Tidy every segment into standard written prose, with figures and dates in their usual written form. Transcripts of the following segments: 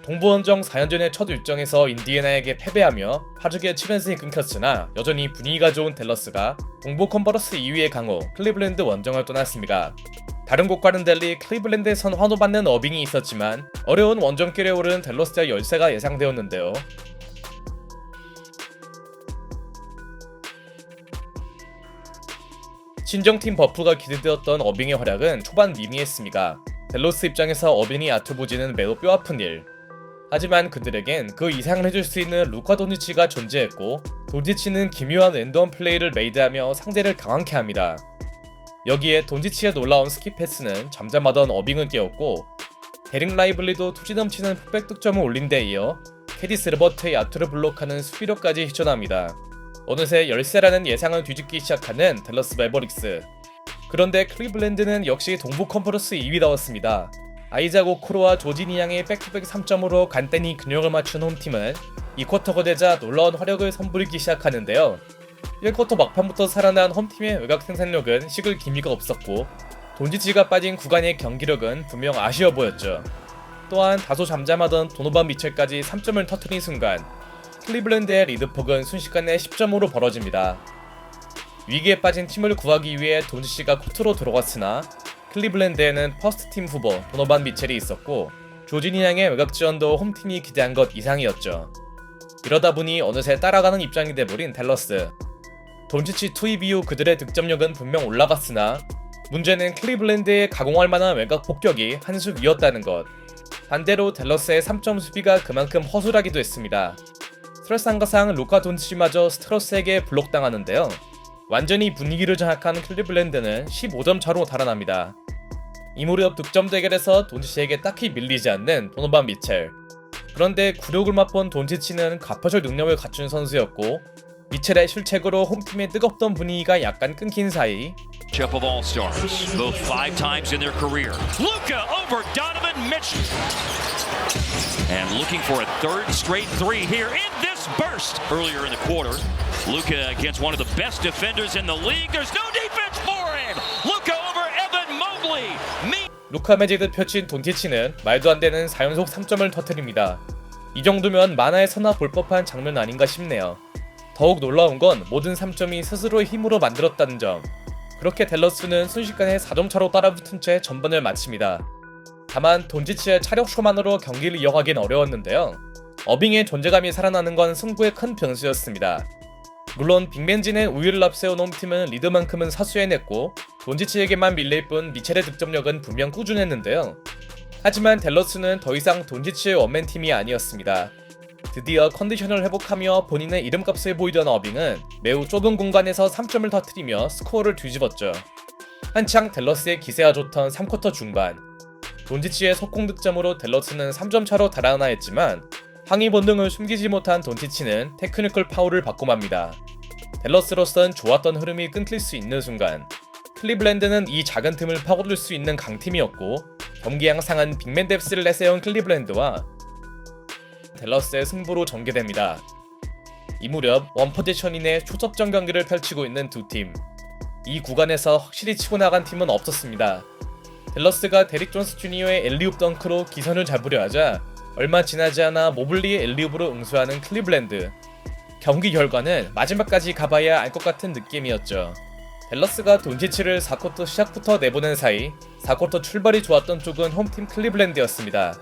동부원정 4연전의 첫 일정에서 인디애나에게 패배하며 8주기의 7연승이 끊겼으나 여전히 분위기가 좋은 댈러스가 동부 컨퍼런스 2위의 강호 클리블랜드 원정을 떠났습니다. 다른 곳과는 달리 클리블랜드에선 환호받는 어빙이 있었지만 어려운 원정길에 오른 댈러스의 열세가 예상되었는데요. 친정팀 버프가 기대되었던 어빙의 활약은 초반 미미했습니다. 댈러스 입장에서 어빙이 아투보지는 매우 뼈아픈 일. 하지만 그들에겐 그 이상을 해줄 수 있는 루카 돈치치가 존재했고, 돈치치는 기묘한 랜덤 플레이를 메이드하며 상대를 당황케 합니다. 여기에 돈치치의 놀라운 스킵 패스는 잠잠하던 어빙을 깨웠고, 데릭 라이블리도 투지 넘치는 풋백 득점을 올린 데 이어 캐디스 르버트의 야투를 블록하는 수비력까지 휘쳐납니다. 어느새 열세라는 예상을 뒤집기 시작하는 댈러스 매버릭스. 그런데 클리블랜드는 역시 동부 컨퍼런스 2위다웠습니다. 아이작 오코로와 조지니양의 백투백 3점으로 간단히 균형을 맞춘 홈팀은 2쿼터가 되자 놀라운 화력을 선보이기 시작하는데요. 1쿼터 막판부터 살아난 홈팀의 외곽 생산력은 식을 기미가 없었고, 돈치치가 빠진 구간의 경기력은 분명 아쉬워 보였죠. 또한 다소 잠잠하던 도노반 미첼까지 3점을 터뜨린 순간 클리블랜드의 리드폭은 순식간에 10점으로 벌어집니다. 위기에 빠진 팀을 구하기 위해 돈치치가 코트로 들어갔으나 클리블랜드에는 퍼스트팀 후보 도노반 미첼이 있었고, 조지니양의 외곽 지원도 홈팀이 기대한 것 이상이었죠. 이러다 보니 어느새 따라가는 입장이 돼버린 댈러스. 돈치치 투입 이후 그들의 득점력은 분명 올라갔으나 문제는 클리블랜드의 가공할 만한 외곽 폭격이 한 수 위였다는 것. 반대로 댈러스의 3점 수비가 그만큼 허술하기도 했습니다. 스트레스 한가상 루카 돈치치마저 스트러스에게 블록당하는데요. 완전히 분위기를 장악한 클리블랜드는 15점 차로 달아납니다. 이 무렵 득점 대결에서 돈치치에게 딱히 밀리지 않는 도노반 미첼. 그런데 굴욕을 맛본 돈치치는 갚아줄 능력을 갖춘 선수였고, 미첼의 실책으로 홈팀의 뜨겁던 분위기가 약간 끊긴 사이 Chip of All-Stars, both 5 times in their career. Luka over Donovan Mitchell. And looking for a third straight three here in this burst. Earlier in the quarter, Luka against one of the best defenders in the league. There's no defense for him. Luka over Evan Mobley. 루카 매직을 펼친 돈치치는 말도 안 되는 4연속 3점을 터뜨립니다. 이 정도면 만화에서나 볼 법한 장면 아닌가 싶네요. 더욱 놀라운 건 모든 3점이 스스로의 힘으로 만들었다는 점. 그렇게 댈러스는 순식간에 4점 차로 따라붙은 채 전반을 마칩니다. 다만 돈치치의 차력쇼만으로 경기를 이어가긴 어려웠는데요. 어빙의 존재감이 살아나는 건 승부의 큰 변수였습니다. 물론 빅맨진의 우위를 앞세운 홈팀은 리드만큼은 사수해냈고, 돈치치에게만 밀릴 뿐 미첼의 득점력은 분명 꾸준했는데요. 하지만 댈러스는 더 이상 돈치치의 원맨팀이 아니었습니다. 드디어 컨디션을 회복하며 본인의 이름값을 보이던 어빙은 매우 좁은 공간에서 3점을 터뜨리며 스코어를 뒤집었죠. 한창 댈러스의 기세가 좋던 3쿼터 중반, 돈치치의 속공 득점으로 댈러스는 3점 차로 달아나 했지만 항의 본능을 숨기지 못한 돈치치는 테크니컬 파울을 받고 맙니다. 댈러스로선 좋았던 흐름이 끊길 수 있는 순간, 클리블랜드는 이 작은 틈을 파고들 수 있는 강팀이었고, 경기 양상은 빅맨 뎁스를 내세운 클리블랜드와 댈러스의 승부로 전개됩니다. 이 무렵 원포지션인의 초접전 경기를 펼치고 있는 두 팀. 이 구간에서 확실히 치고 나간 팀은 없었습니다. 댈러스가 데릭 존스 주니어의 엘리웁 덩크로 기선을 잡으려 하자 얼마 지나지 않아 모블리의 엘리웁으로 응수하는 클리블랜드. 경기 결과는 마지막까지 가봐야 알 것 같은 느낌이었죠. 댈러스가 돈치치를 4쿼터 시작부터 내보낸 사이 4쿼터 출발이 좋았던 쪽은 홈팀 클리블랜드였습니다.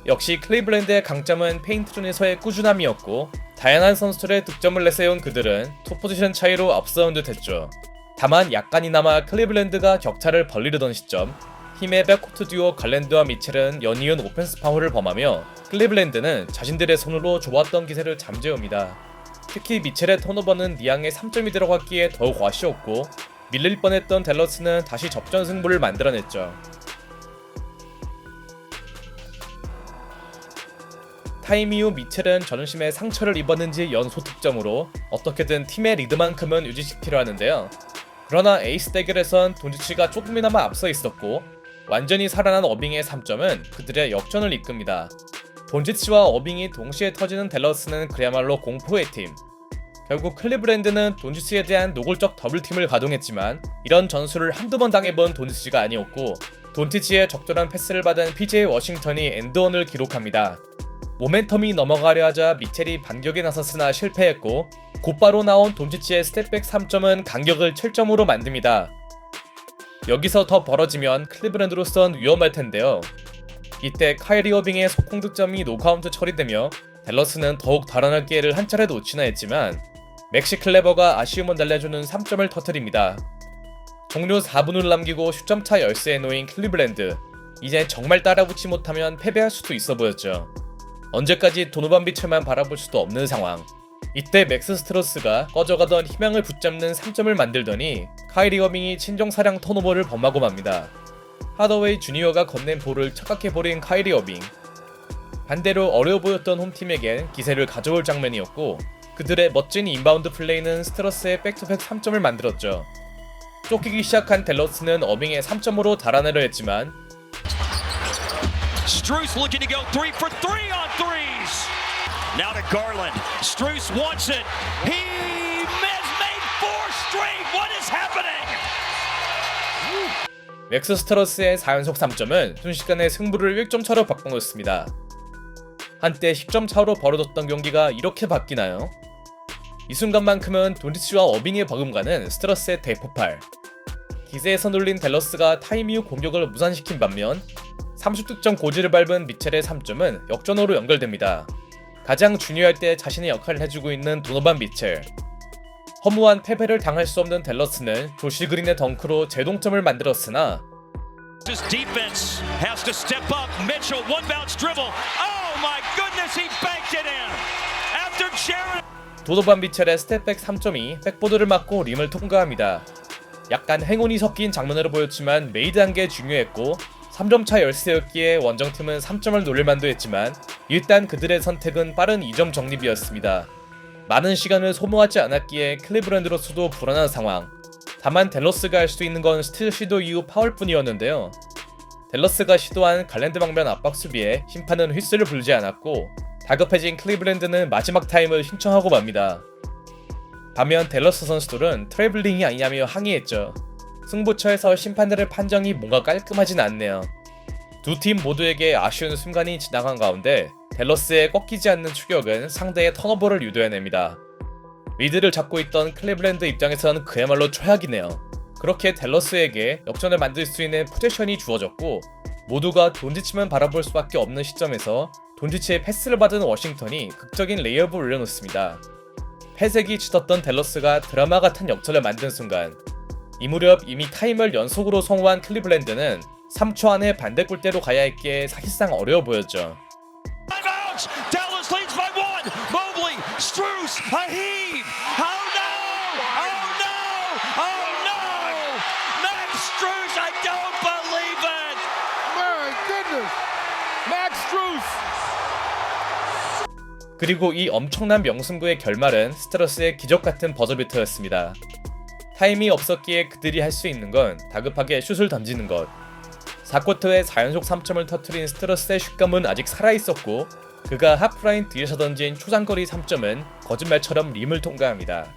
역시 클리블랜드의 강점은 페인트존에서의 꾸준함이었고, 다양한 선수들의 득점을 내세운 그들은 투포지션 차이로 앞서온 듯했죠. 다만 약간이나마 클리블랜드가 격차를 벌리려던 시점, 팀의 백코트 듀오 갈랜드와 미첼은 연이은 오펜스 파울을 범하며 클리블랜드는 자신들의 손으로 좋았던 기세를 잠재웁니다. 특히 미첼의 턴오버는 니앙의 3점이 들어갔기에 더욱 아쉬웠고, 밀릴 뻔했던 댈러스는 다시 접전 승부를 만들어냈죠. 타임 이후 미첼은 전심에 상처를 입었는지 연속 득점으로 어떻게든 팀의 리드만큼은 유지시키려 하는데요. 그러나 에이스 대결에선 돈치치가 조금이나마 앞서 있었고, 완전히 살아난 어빙의 3점은 그들의 역전을 이끕니다. 돈치치와 어빙이 동시에 터지는 댈러스는 그야말로 공포의 팀. 결국 클리블랜드는 돈치치에 대한 노골적 더블팀을 가동했지만 이런 전술을 한두 번 당해본 돈치치가 아니었고, 돈치치의 적절한 패스를 받은 PJ 워싱턴이 엔드원을 기록합니다. 모멘텀이 넘어가려 하자 미첼이 반격에 나섰으나 실패했고 곧바로 나온 돈치치의 스텝백 3점은 간격을 7점으로 만듭니다. 여기서 더 벌어지면 클리브랜드로선 위험할 텐데요. 이때 카이리 어빙의 속공 득점이 노카운트 처리되며 댈러스는 더욱 달아날 기회를 한 차례 놓치나 했지만 맥시 클레버가 아쉬움을 달래주는 3점을 터뜨립니다. 종료 4분을 남기고 슛점차 열세에 놓인 클리블랜드. 이제 정말 따라붙지 못하면 패배할 수도 있어 보였죠. 언제까지 도노반 미첼만 바라볼 수도 없는 상황. 이때 맥스 스트러스가 꺼져가던 희망을 붙잡는 3점을 만들더니 카이리 어빙이 친정사량 턴오버를 범하고 맙니다. 하더웨이 주니어가 건넨 볼을 착각해버린 카이리 어빙. 반대로 어려워 보였던 홈팀에겐 기세를 가져올 장면이었고 그들의 멋진 인바운드 플레이는 스트러스의 백투백 3점을 만들었죠. 쫓기기 시작한 댈러스는 어빙의 3점으로 달아내려 했지만 Strus looking to go 3 for 3 on threes. Now to Garland. Strus wants it. He has made 4 straight. What is happening? 맥스 스트러스의 4연속 3점은 순식간에 승부를 1점 차로 바꿔놓습니다. 한때 10점 차로 벌어졌던 경기가 이렇게 바뀌나요? 이 순간만큼은 돈치치와 어빙의 버금가는 스트러스의 대폭발. 기세에서 눌린 댈러스가 타임 이후 공격을 무산시킨 반면 30득점 고지를 밟은 미첼의 3점은 역전으로 연결됩니다. 가장 중요할 때 자신의 역할을 해주고 있는 도노반 미첼. 허무한 패배를 당할 수 없는 댈러스는 조시 그린의 덩크로 재동점을 만들었으나 His defense has to step up. Mitchell one bounce dribble. Oh my goodness, he banked it in. After Jared. 도노반 미첼의 스텝백 3점이 백보드를 맞고 림을 통과합니다. 약간 행운이 섞인 장면으로 보였지만 메이드한 게 중요했고 3점차 열세였기에 원정팀은 3점을 노릴 만도 했지만 일단 그들의 선택은 빠른 2점 적립이었습니다. 많은 시간을 소모하지 않았기에 클리브랜드로서도 불안한 상황. 다만 댈러스가 할 수 있는 건 스틸 시도 이후 파울뿐이었는데요. 댈러스가 시도한 갈랜드 방면 압박 수비에 심판은 휘슬을 불지 않았고 다급해진 클리브랜드는 마지막 타임을 신청하고 맙니다. 반면 댈러스 선수들은 트래블링이 아니냐며 항의했죠. 승부처에서 심판들의 판정이 뭔가 깔끔하진 않네요. 두 팀 모두에게 아쉬운 순간이 지나간 가운데 댈러스의 꺾이지 않는 추격은 상대의 턴오버를 유도해냅니다. 리드를 잡고 있던 클리블랜드 입장에서는 그야말로 최악이네요. 그렇게 댈러스에게 역전을 만들 수 있는 포지션이 주어졌고 모두가 돈치치만 바라볼 수밖에 없는 시점에서 돈치치의 패스를 받은 워싱턴이 극적인 레이업을 올려놓습니다. 패색이 짙었던 댈러스가 드라마 같은 역전을 만든 순간 이 무렵 이미 타임을 연속으로 성공한 클리블랜드는 3초 안에 반대 골대로 가야 했기에 사실상 어려워 보였죠. Timeouts. Dallas leads by 1. Mobley, Strus, a heave. Oh no! Oh no! Oh no! Max Strus, I don't believe it. My goodness! Max Strus! 그리고 이 엄청난 명승부의 결말은 스트러스의 기적같은 버저비터였습니다. 타임이 없었기에 그들이 할 수 있는 건 다급하게 슛을 던지는 것. 4쿼터에 4연속 3점을 터뜨린 스트러스의 슛감은 아직 살아있었고 그가 하프라인 뒤에서 던진 초장거리 3점은 거짓말처럼 림을 통과합니다.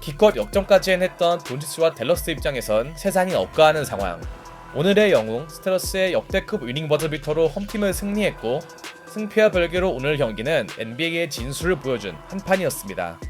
기껏 역전까지 해냈던 돈치치와 댈러스 입장에선 세상이 업가하는 상황. 오늘의 영웅 스트러스의 역대급 위닝 버저비터로 홈팀을 승리했고 승패와 별개로 오늘 경기는 NBA의 진수를 보여준 한판이었습니다.